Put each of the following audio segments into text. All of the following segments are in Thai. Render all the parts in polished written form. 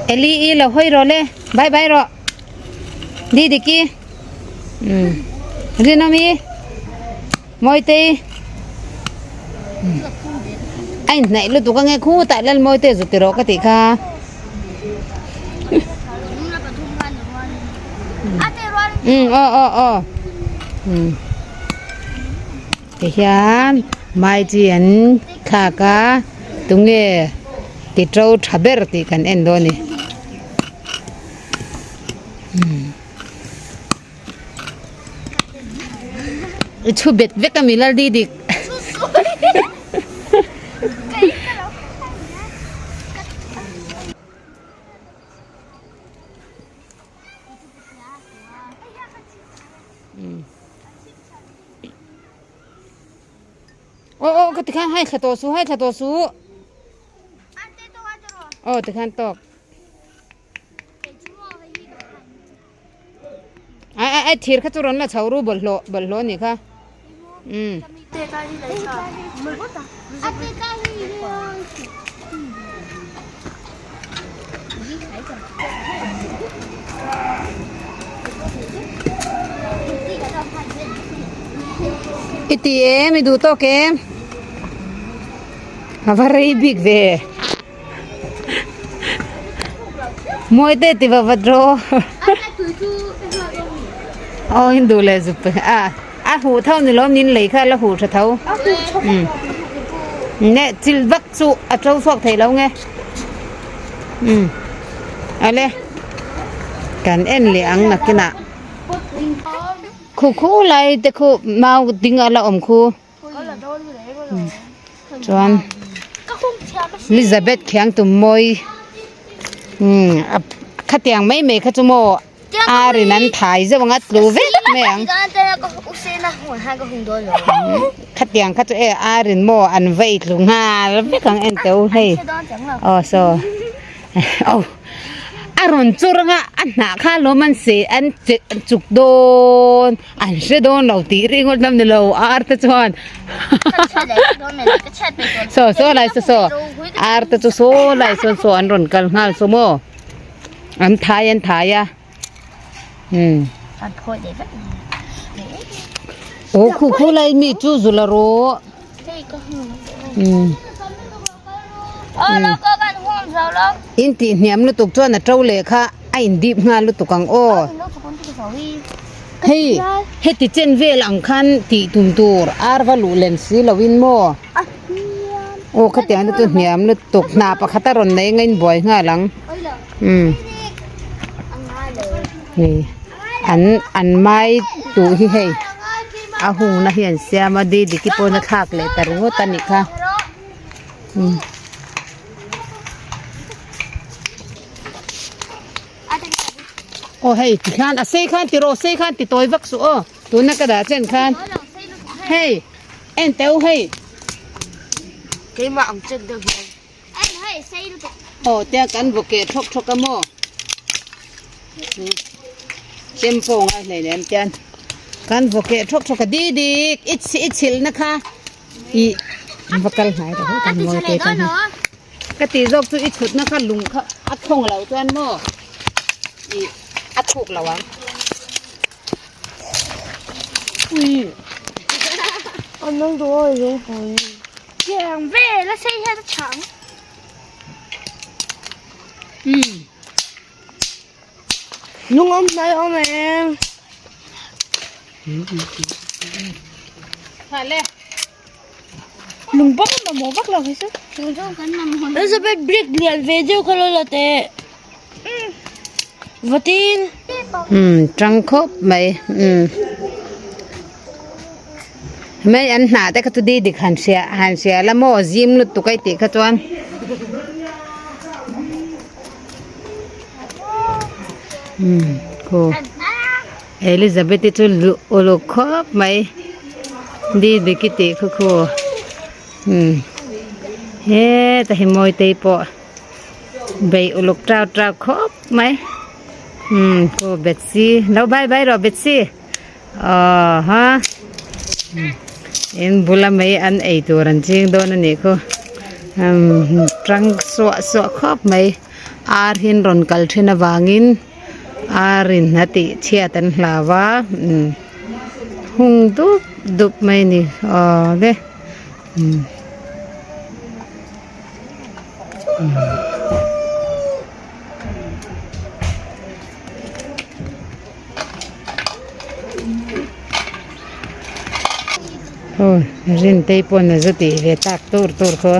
เอลีอีเราห้อยรอเลยบายบายรอดีดิกี้เรียนมีมอยเตไอ้ไหนลูกตัวก็ไงคู่แต่เล่นมอยเตสุดที่รอกติค่ะอ๋อเฮียนไม่จีนข้ากะตุงเงติดเราทับเบอร์ติกันเอ็นโดนี่ชูเบ็ดเวกมิลล์ดีดิโอ้ก็ติดข้างให้ขตัวสู้โอ้ติดข้างตกไอ้ทีร์ข้าจุรนละชาวรูบลโลนี่ค่ะอิตีเอไม่ดูโตเกมvery big way มวยเตติบวัดโรอ๋อฮินดูเลยสุดหูเท่านี่ล้อมนินเลยค่ะแล้วหูเท่าเนี่ยจิลบักสุเจ้าฟอกไทยแล้วไงอะไรการเอ็นเหลียงนักกินคู่ไรแต่คู่มาดิ้งอะไรคู่จวนลิซาเบธแข็งตุ่มมวยขัดยังไม่ขัดจมูกอารินันถ่ายจะวังอัดรูเวทไม่ยังขัดยังขัดอารินโมอันเวทลุงฮาแล้วไม่ขังเอ็นเต้าให้อ๋อโซอารมณ์จุรงะอันหนักข้าลมันเสียอันจุกโดนอันเสียโดนเราตีริงก็ทำในเราอาร์ตจวนโซอะไรโซอาร์ตจุโซอะไรโซอันรุนกันงานโซโมอันทายอะโอ้คู่อะไรมีจูจุลาโรอินทีเนี่ยมันตุกจวนนะเจ้าเล่ค่ะไอ้ดิบงานลุตุกังโอเฮ้ติเจนเวลอังคันที่ตุ่มตัวอาร์วาลูเลนซีลาวินโมโอ้ขัดยังตุเนี่ยมันตุกนาปะขัดตรอนในเงินบ่อยง่ายหลังนี่อันไม่ตูที่ให้อาหูนะเห็นเสียมาดีดิกิโปนะคากเลยแต่รู้ตันนี่ค่ะโอ้เฮ้ยที่ขันเซ่ขันติโรเซ่ขันติตัววักสุตัวนักกระดาษเช่นขันเฮ้ยเอ็นเต้าเฮ้ยเกี่ยมาอังจันเดียวโอ้เจ้ากันบุกเกตชกกันโม่เต็มฟงอะไรเนี่ยเจ้ากันบุกเกตชกกันดีอิชิลนะคะอีวักกันหายแต่กันโม่เตะกันกติจบสุอิชุดนะคะลุงเขาอัดทงเราจวนโม่อีอัดถูกแล้ววะอันนั้นตัวยังหอยอย่างเว้แล้วใช้แค่ถังลุงอมใส่อมเองผ่านเลยลุงบักมันหมอบักหรอคิดแล้วจะเป็นบริกเรียนวิดีโอเขาเลยเตะวัดดินจังคบไหมไม่อันหนาแต่ก็ตุดีดิหันเสียแล้วโมซิมลุตุกไอติขจวนเอลิซาเบธจะโอโลคบไหมดีดิกิติคู่เฮ้แต่เห็นมวยตีปอใบโอโลกเจ้าคบไหมก็เบ็ดซี่แล้วบายรอเบ็ดซี่ฮะเอ็นบุลาไม่อันไอตัวรันจริงโดนนี่ก็ตรังสวะครอบไหม hin ron kal thina wangin arin hati chiatan hlawa hung dup mai ni le ôi rin tây pon là rất tỷ về tạc tur khó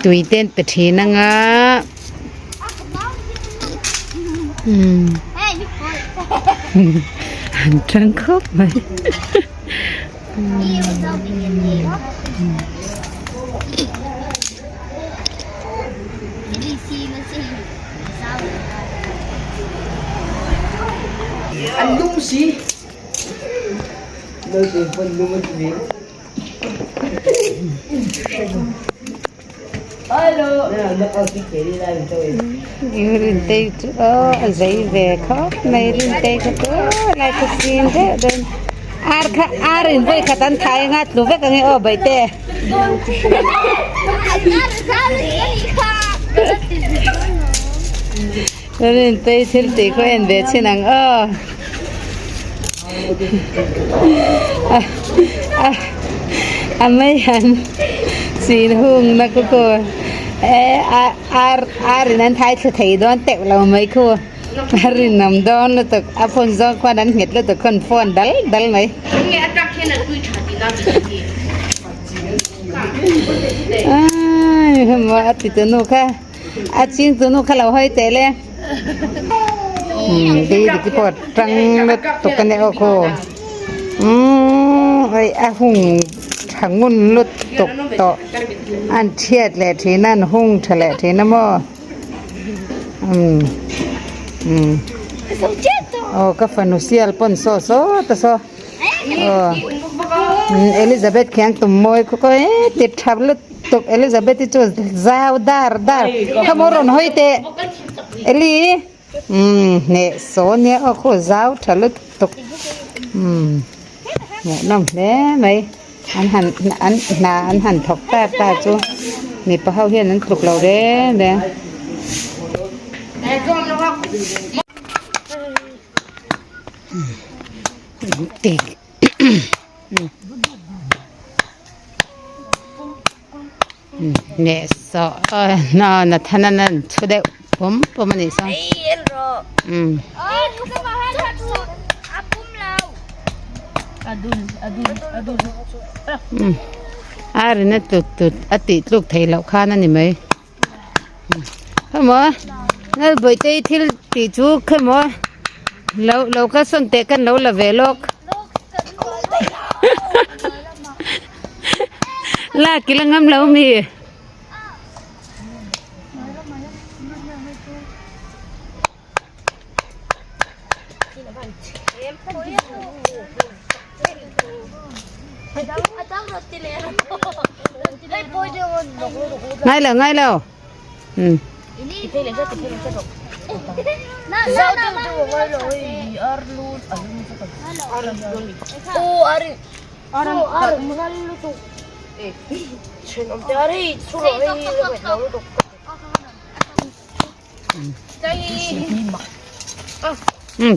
tùy tên bật thì năng á trăng khóc mày anh đúng gì nơi tiền phân đúng gì alo nó có cái gì đi ra rồi rin tây giấy về khóc mày rin tây có lại cái xin thế đơn arin với khát ăn thái ngắt lúc với cái nghe bảy tê rin tây thil tây có em về trên năng mấy anh xin hung na cô arin ăn thái thì thấy đoan tẹo là mấy cô arin nằm đó nó tự apon do qua đánh nhiệt nó tự con phun đal mấy mà thì tụi nó kha xin tụi nó kha lâu hơi tệ lên đi cái bọt trăng nó tụt cái này cô ai hung thằng ngun lút tụt tọ ăn thiệt lẹ thìนั่น hung thề lẹ thì nó mò cái phần nusial pon so ta so Elizabeth khen tụm môi có tiệt tháp lút tục Elizabeth cho giao dar không muốn hỏi tệ Eli nè số nè cô giao tháp lút tục nè nằm đấy mày anh hẳn thọc ta chú nè bao hao hiền anh thuộc lâu đấy nè tiệt nè so nó là thanh anh chú đẹp bấm anh sao rồi nó tụt tịt lúc thấy lão kha nó này mấy không mà nó bởi tây thì tịt chú không mà lâu cái xuân tết cái lâu là về lúc là cái là ngâm lâu mi ngay lâu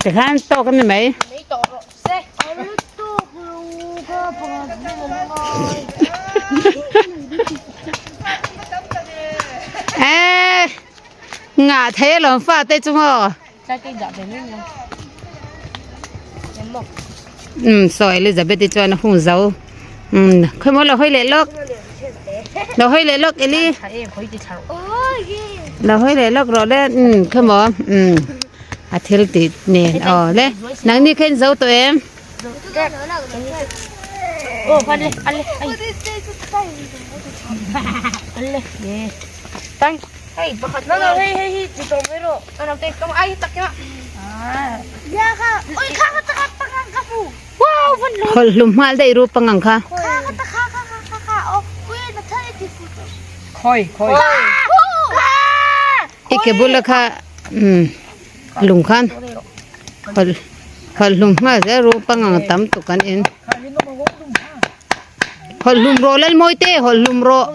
thì khán to cái này mấy ngã thế là pha tê chung hả soi Elizabeth cho nó không giấu không muốn là hơi lệ lốc Eli là hơi lệ lốc rồi đấy không muốn thiếu tịt nè đấy nắng đi khen giấu tụi em Tang, hey, bakit no, hey, dito pero, ano tayo, kamo ay takya. Ya ka, oy kakatakatang ka po. Wow, vanlo. Lumal dai ru pangang ka. Kaka, oh, kuya na tayo dito. khôi Ike bula ka, lung khan. Hol lum nga sa ru pangang tam tukan in. Hol lum ro lal moite, hol lum ro.